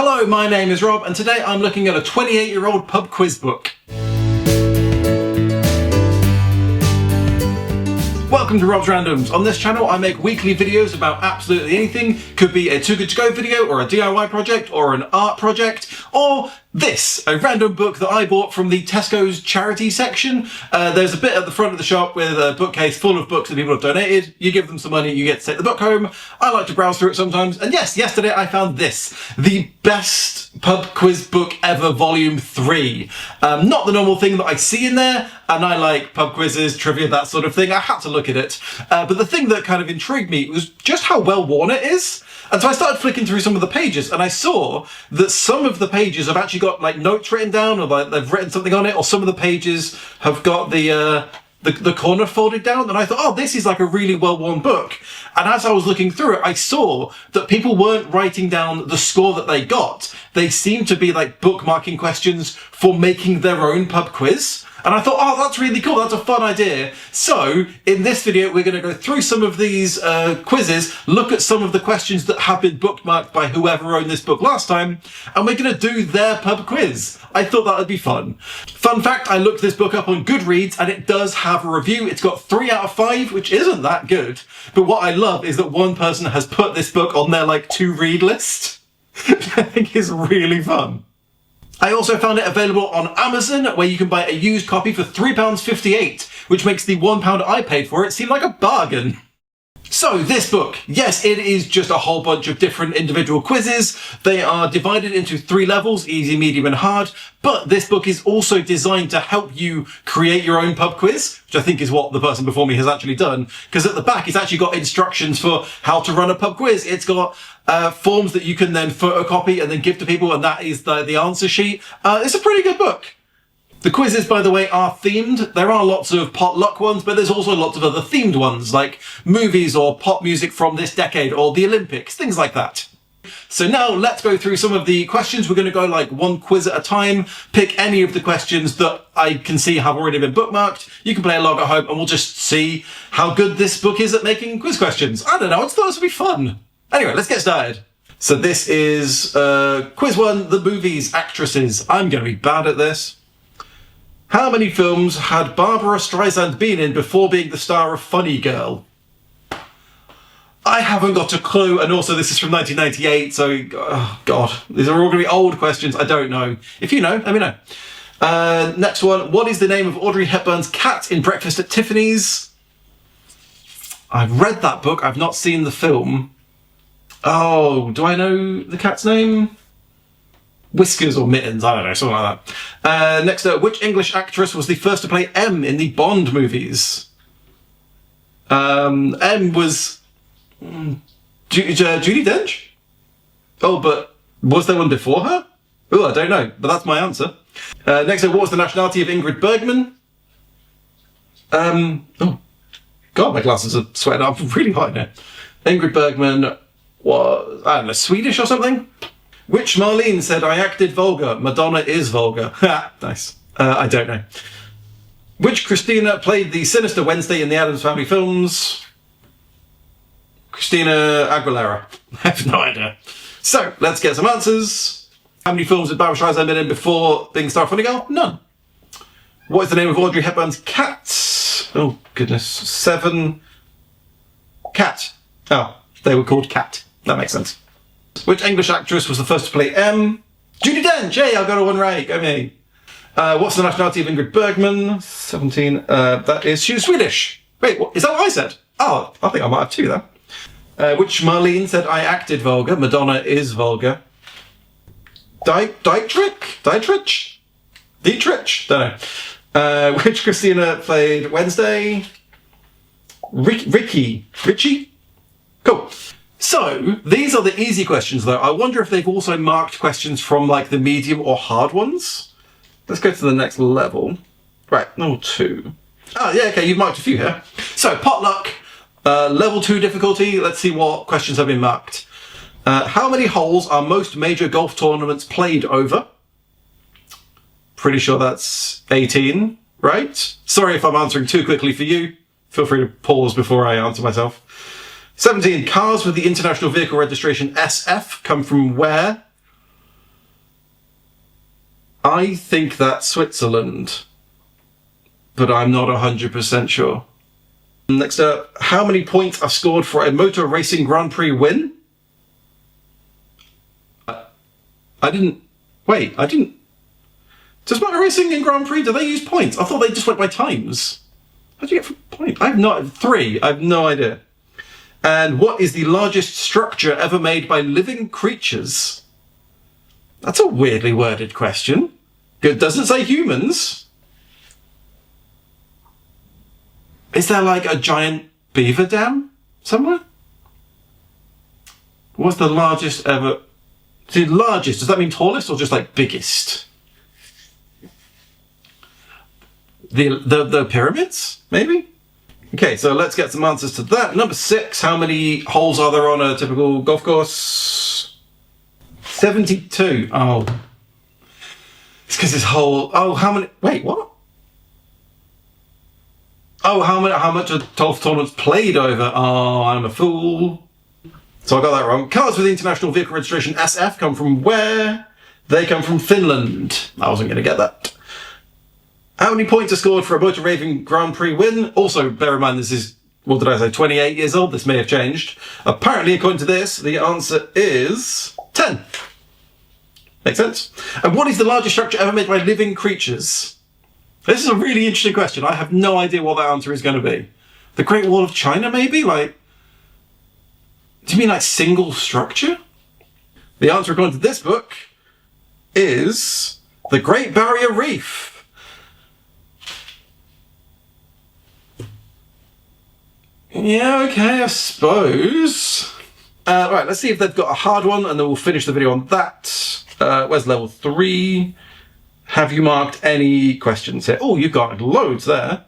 Hello, my name is Rob, and today I'm looking at a 28-year-old pub quiz book. Welcome to Rob's Randoms. On this channel I make weekly videos about absolutely anything. Could be a Too Good To Go video, or a DIY project, or an art project, or this, a random book that I bought from the Tesco's charity section. There's a bit at the front of the shop with a bookcase full of books that people have donated. You give them some money, you get to take the book home. I like to browse through it sometimes. And yes, yesterday I found this, the best pub quiz book ever, volume 3. Not the normal thing that I see in there, and I like pub quizzes, trivia, that sort of thing. I had to look at it. But the thing that kind of intrigued me was just how well worn it is. And so I started flicking through some of the pages, and I saw that some of the pages have actually got like notes written down, or like they've written something on it, or some of the pages have got the corner folded down. And I thought, oh, this is like a really well-worn book. And as I was looking through it, I saw that people weren't writing down the score that they got. They seemed to be like bookmarking questions for making their own pub quiz. And I thought, oh, that's really cool. That's a fun idea. So in this video, we're going to go through some of these quizzes, look at some of the questions that have been bookmarked by whoever owned this book last time, and we're going to do their pub quiz. I thought that would be fun. Fun fact, I looked this book up on Goodreads, and it does have a review. It's got 3 out of 5, which isn't that good. But what I love is that one person has put this book on their like to read list. I think it's really fun. I also found it available on Amazon, where you can buy a used copy for £3.58, which makes the £1 I paid for it seem like a bargain. So this book, yes, it is just a whole bunch of different individual quizzes. They are divided into 3 levels, easy, medium and hard, but this book is also designed to help you create your own pub quiz, which I think is what the person before me has actually done, because at the back it's actually got instructions for how to run a pub quiz. It's got forms that you can then photocopy and then give to people, and that is the answer sheet. It's a pretty good book. The quizzes, by the way, are themed. There are lots of potluck ones, but there's also lots of other themed ones, like movies or pop music from this decade, or the Olympics, things like that. So now let's go through some of the questions. We're going to go like one quiz at a time, pick any of the questions that I can see have already been bookmarked. You can play along at home, and we'll just see how good this book is at making quiz questions. I don't know, I just thought this would be fun. Anyway, let's get started. So this is quiz 1, the movies, actresses. I'm going to be bad at this. How many films had Barbara Streisand been in before being the star of Funny Girl? I haven't got a clue, and also this is from 1998, so, oh God, these are all going to be old questions. I don't know. If you know, let me know. Next one, what is the name of Audrey Hepburn's cat in Breakfast at Tiffany's? I've read that book, I've not seen the film. Oh, do I know the cat's name? Whiskers or Mittens, I don't know, something like that. Next up, which English actress was the first to play M in the Bond movies? M was Judi Dench? Oh, but was there one before her? Oh, I don't know, but that's my answer. Next up, what was the nationality of Ingrid Bergman? Oh, God, my glasses are sweating up really hard now. Ingrid Bergman was, I don't know, Swedish or something? Which Marlene said, I acted vulgar, Madonna is vulgar? Ha, nice. I don't know. Which Christina played the sinister Wednesday in the Addams Family films? Christina Aguilera. I have no idea. So, let's get some answers. How many films had Barbara Streisand been in before being star of Funny Girl? None. What is the name of Audrey Hepburn's cat? Oh, goodness. 7. Cat. Oh, they were called Cat. That makes sense. Which English actress was the first to play M? Judi Dench! Hey, I got a 1 right, go me. What's the nationality of Ingrid Bergman? 17. That is, she was Swedish. Wait, what, is that what I said? Oh, I think I might have 2 there. Which Marlene said, I acted vulgar, Madonna is vulgar. Dietrich? Don't know. Which Christina played Wednesday? Richie? Cool. So, these are the easy questions though. I wonder if they've also marked questions from like the medium or hard ones. Let's go to the next level. Right, level 2. Oh yeah, okay, you've marked a few here. So, potluck, level 2 difficulty. Let's see what questions have been marked. How many holes are most major golf tournaments played over? Pretty sure that's 18, right? Sorry if I'm answering too quickly for you. Feel free to pause before I answer myself. 17. Cars with the International Vehicle Registration SF come from where? I think that's Switzerland, but I'm not 100% sure. Next up, how many points are scored for a motor racing Grand Prix win? Does motor racing in Grand Prix, do they use points? I thought they just went by times. How do you get for points? I have no idea. And what is the largest structure ever made by living creatures? That's a weirdly worded question. It doesn't say humans. Is there like a giant beaver dam somewhere? What's the largest ever? The largest, does that mean tallest or just like biggest? The pyramids, maybe? Okay, so let's get some answers to that. Number 6, how many holes are there on a typical golf course? 72. Oh. It's because this hole... Oh, how many... Wait, what? Oh, how much a golf tournament's played over? Oh, I'm a fool. So I got that wrong. Cars with the International Vehicle Registration SF come from where? They come from Finland. I wasn't going to get that. How many points are scored for a motor racing Grand Prix win? Also, bear in mind this is, what did I say, 28 years old? This may have changed. Apparently, according to this, the answer is 10. Makes sense. And what is the largest structure ever made by living creatures? This is a really interesting question. I have no idea what that answer is going to be. The Great Wall of China, maybe? Like, do you mean like single structure? The answer, according to this book, is the Great Barrier Reef. Yeah, okay, I suppose. Right, let's see if they've got a hard one, and then we'll finish the video on that. Where's level 3? Have you marked any questions here? Oh, you've got loads there.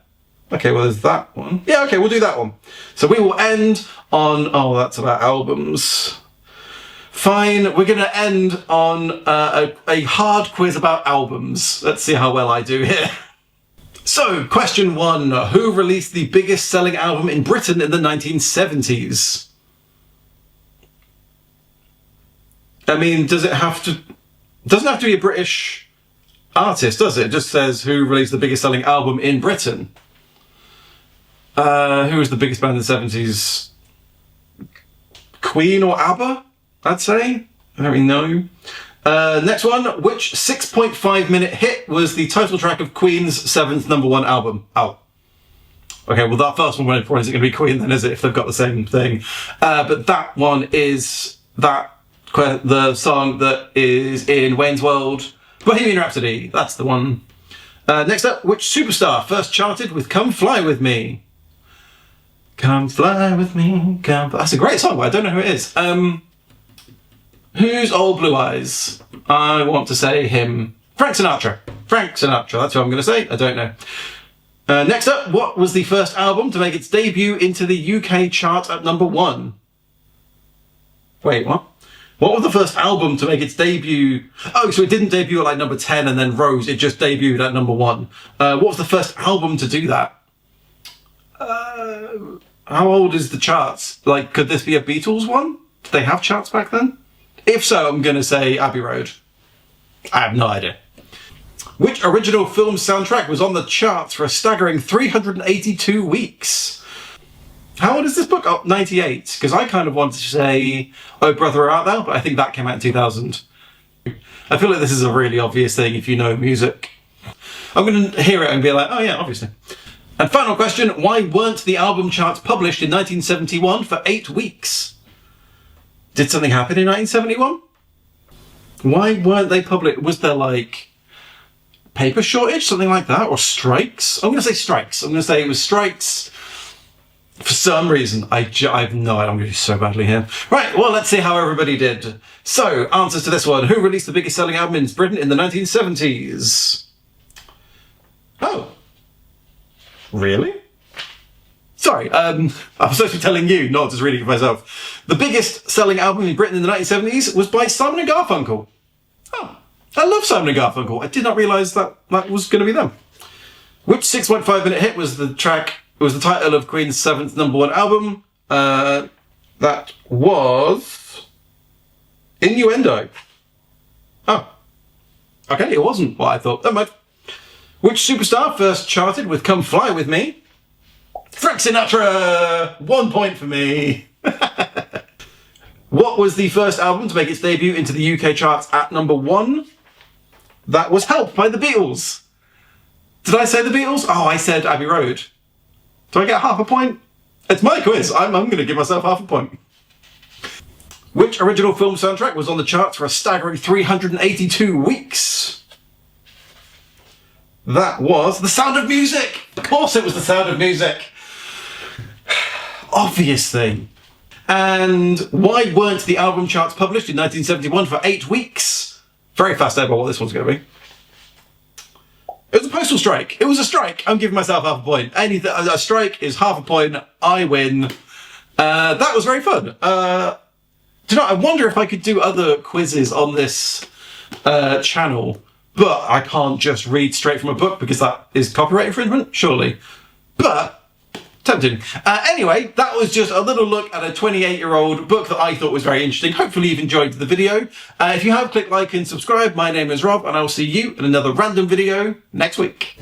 Okay, well, there's that one. Yeah, okay, we'll do that one. So we will end on... Oh, that's about albums. Fine, we're going to end on a hard quiz about albums. Let's see how well I do here. So, question 1. Who released the biggest selling album in Britain in the 1970s? I mean, doesn't have to be a British artist, does it? It just says who released the biggest selling album in Britain. Who was the biggest band in the 70s? Queen or ABBA, I'd say. I don't really know. Next one, which 6.5 minute hit was the title track of Queen's 7th #1 album? Oh. Okay, well that first one probably isn't going to be Queen then, is it, if they've got the same thing? But that one is the song that is in Wayne's World, Bohemian Rhapsody, that's the one. Next up, which superstar first charted with Come Fly With Me? Come fly with me, come... That's a great song, but I don't know who it is. Who's Old Blue Eyes? I want to say him. Frank Sinatra. Frank Sinatra, that's who I'm going to say. I don't know. Next up, what was the first album to make its debut into the UK chart at #1? Wait, what? What was the first album to make its debut? Oh, so it didn't debut at like number 10 and then rose. It just debuted at #1. What was the first album to do that? How old is the charts? Like, could this be a Beatles one? Did they have charts back then? If so, I'm going to say Abbey Road. I have no idea. Which original film soundtrack was on the charts for a staggering 382 weeks? How old is this book? Oh, 98. Because I kind of wanted to say Oh Brother, Where Art Thou? But I think that came out in 2000. I feel like this is a really obvious thing if you know music. I'm going to hear it and be like, oh yeah, obviously. And final question, why weren't the album charts published in 1971 for 8 weeks? Did something happen in 1971? Why weren't they published? Was there like paper shortage, something like that, or strikes? I'm going to say strikes. I'm going to say it was strikes. For some reason, I have no idea. I'm going to do so badly here. Right, well, let's see how everybody did. So, answers to this one. Who released the biggest selling album in Britain in the 1970s? Oh. Really? Sorry, I'm supposed to be telling you, not just reading it myself. The biggest selling album in Britain in the 1970s was by Simon and Garfunkel. Oh, I love Simon and Garfunkel. I did not realise that was going to be them. Which 6.5 minute hit was the title of Queen's 7th #1 album? That was Innuendo. Oh. Okay, it wasn't what I thought. Never mind. Which superstar first charted with Come Fly With Me? Frank Sinatra! 1 point for me. What was the first album to make its debut into the UK charts at number 1? That was Help by the Beatles. Did I say the Beatles? Oh, I said Abbey Road. Do I get half a point? It's my quiz. I'm going to give myself half a point. Which original film soundtrack was on the charts for a staggering 382 weeks? That was The Sound of Music. Of course it was The Sound of Music. Obviously. And why weren't the album charts published in 1971 for 8 weeks? Very fast ever what this one's going to be. It was a postal strike. It was a strike. I'm giving myself half a point. Anything, a strike is half a point. I win. That was very fun. Do you know, I wonder if I could do other quizzes on this channel, but I can't just read straight from a book because that is copyright infringement, surely. But tempting. Anyway, that was just a little look at a 28-year-old book that I thought was very interesting. Hopefully you've enjoyed the video. If you have, click like and subscribe. My name is Rob, and I'll see you in another random video next week.